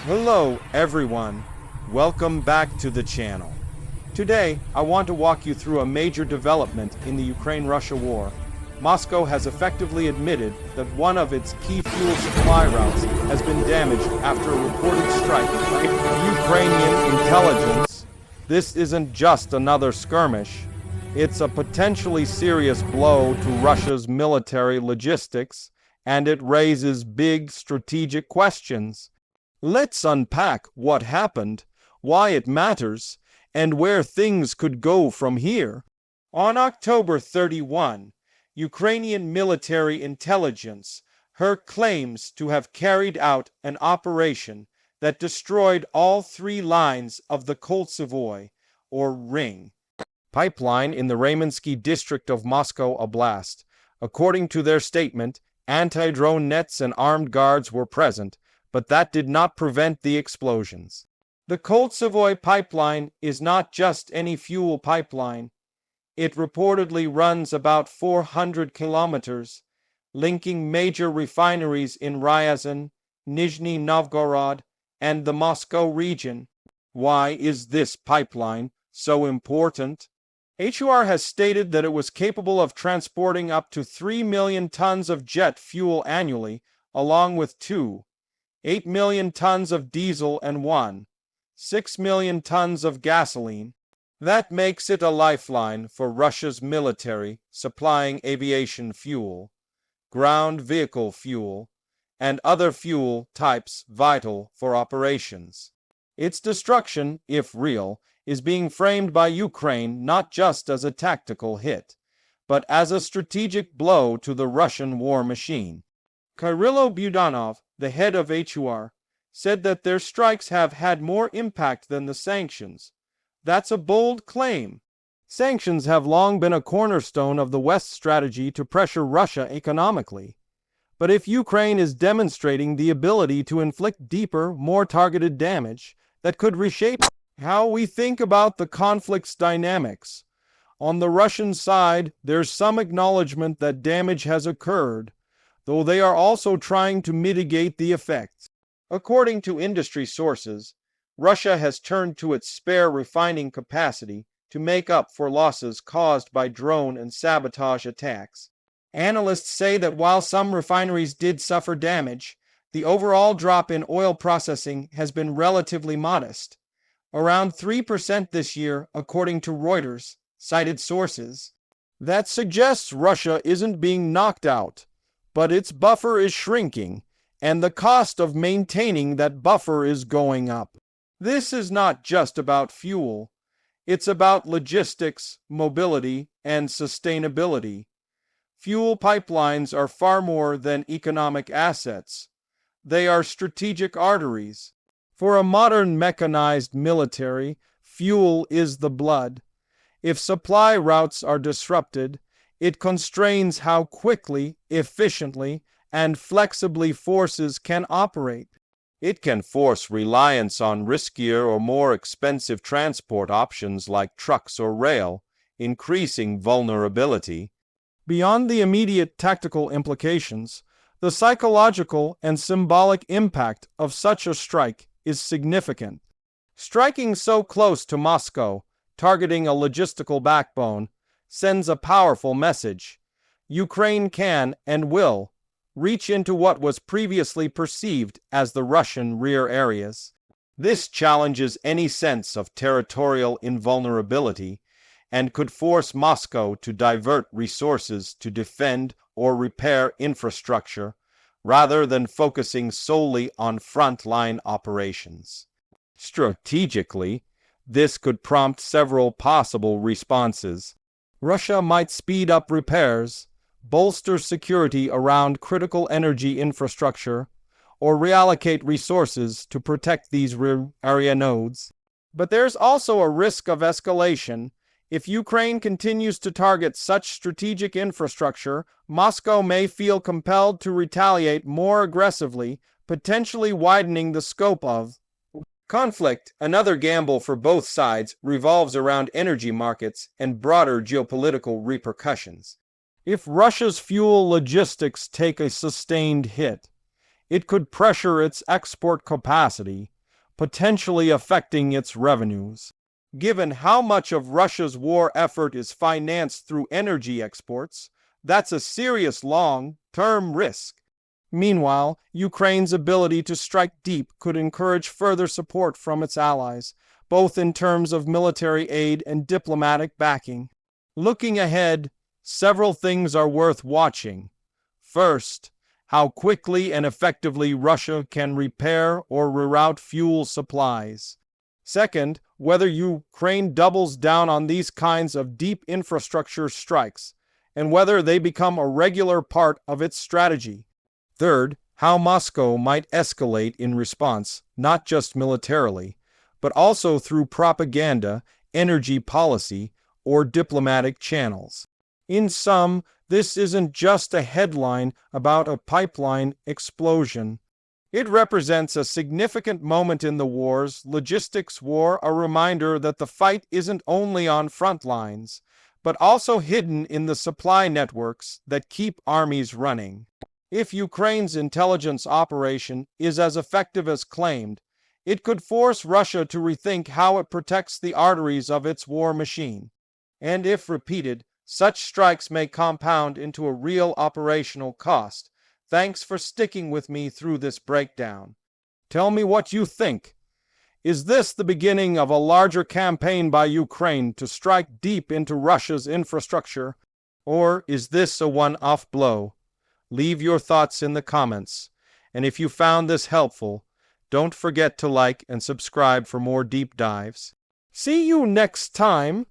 Hello everyone, welcome back to the channel. Today, I want to walk you through a major development in the Ukraine-Russia war. Moscow has effectively admitted that one of its key fuel supply routes has been damaged after a reported strike by Ukrainian intelligence. This isn't just another skirmish, it's a potentially serious blow to Russia's military logistics, and it raises big strategic questions. Let's unpack what happened, why it matters, and where things could go from here. On October 31, Ukrainian military intelligence heard claims to have carried out an operation that destroyed all 3 lines of the Koltsevoy, or ring, pipeline in the Ramensky District of Moscow Oblast. According to their statement, anti-drone nets and armed guards were present, but that did not prevent the explosions. The Koltsevoy Pipeline is not just any fuel pipeline. It reportedly runs about 400 kilometers, linking major refineries in Ryazan, Nizhny Novgorod, and the Moscow region. Why is this pipeline so important? HUR has stated that it was capable of transporting up to 3 million tons of jet fuel annually, along with 8 million tons of diesel and 6 million tons of gasoline. That makes it a lifeline for Russia's military, supplying aviation fuel, ground vehicle fuel, and other fuel types vital for operations. Its destruction, if real, is being framed by Ukraine not just as a tactical hit, but as a strategic blow to the Russian war machine. Kyrylo Budanov, the head of HUR, said that their strikes have had more impact than the sanctions. That's a bold claim. Sanctions have long been a cornerstone of the West's strategy to pressure Russia economically. But if Ukraine is demonstrating the ability to inflict deeper, more targeted damage that could reshape how we think about the conflict's dynamics. On the Russian side, there's some acknowledgement that damage has occurred, though they are also trying to mitigate the effects. According to industry sources, Russia has turned to its spare refining capacity to make up for losses caused by drone and sabotage attacks. Analysts say that while some refineries did suffer damage, the overall drop in oil processing has been relatively modest, around 3% this year, according to Reuters, cited sources. That suggests Russia isn't being knocked out, but its buffer is shrinking, and the cost of maintaining that buffer is going up. This is not just about fuel. It's about logistics, mobility, and sustainability. Fuel pipelines are far more than economic assets. They are strategic arteries. For a modern mechanized military, fuel is the blood. If supply routes are disrupted, it constrains how quickly, efficiently, and flexibly forces can operate. It can force reliance on riskier or more expensive transport options like trucks or rail, increasing vulnerability. Beyond the immediate tactical implications, the psychological and symbolic impact of such a strike is significant. Striking so close to Moscow, targeting a logistical backbone, sends a powerful message. Ukraine can and will reach into what was previously perceived as the Russian rear areas. This challenges any sense of territorial invulnerability and could force Moscow to divert resources to defend or repair infrastructure rather than focusing solely on frontline operations. Strategically, this could prompt several possible responses. Russia might speed up repairs, bolster security around critical energy infrastructure, or reallocate resources to protect these rear area nodes. But there's also a risk of escalation. If Ukraine continues to target such strategic infrastructure, Moscow may feel compelled to retaliate more aggressively, potentially widening the scope of conflict. Another gamble for both sides revolves around energy markets and broader geopolitical repercussions. If Russia's fuel logistics take a sustained hit, it could pressure its export capacity, potentially affecting its revenues. Given how much of Russia's war effort is financed through energy exports, that's a serious long-term risk. Meanwhile, Ukraine's ability to strike deep could encourage further support from its allies, both in terms of military aid and diplomatic backing. Looking ahead, several things are worth watching. First, how quickly and effectively Russia can repair or reroute fuel supplies. Second, whether Ukraine doubles down on these kinds of deep infrastructure strikes, and whether they become a regular part of its strategy. Third, how Moscow might escalate in response, not just militarily, but also through propaganda, energy policy, or diplomatic channels. In sum, this isn't just a headline about a pipeline explosion. It represents a significant moment in the war's logistics war, a reminder that the fight isn't only on front lines, but also hidden in the supply networks that keep armies running. If Ukraine's intelligence operation is as effective as claimed, it could force Russia to rethink how it protects the arteries of its war machine. And if repeated, such strikes may compound into a real operational cost. Thanks for sticking with me through this breakdown. Tell me what you think. Is this the beginning of a larger campaign by Ukraine to strike deep into Russia's infrastructure? Or is this a one-off blow? Leave your thoughts in the comments. And if you found this helpful, don't forget to like and subscribe for more deep dives. See you next time!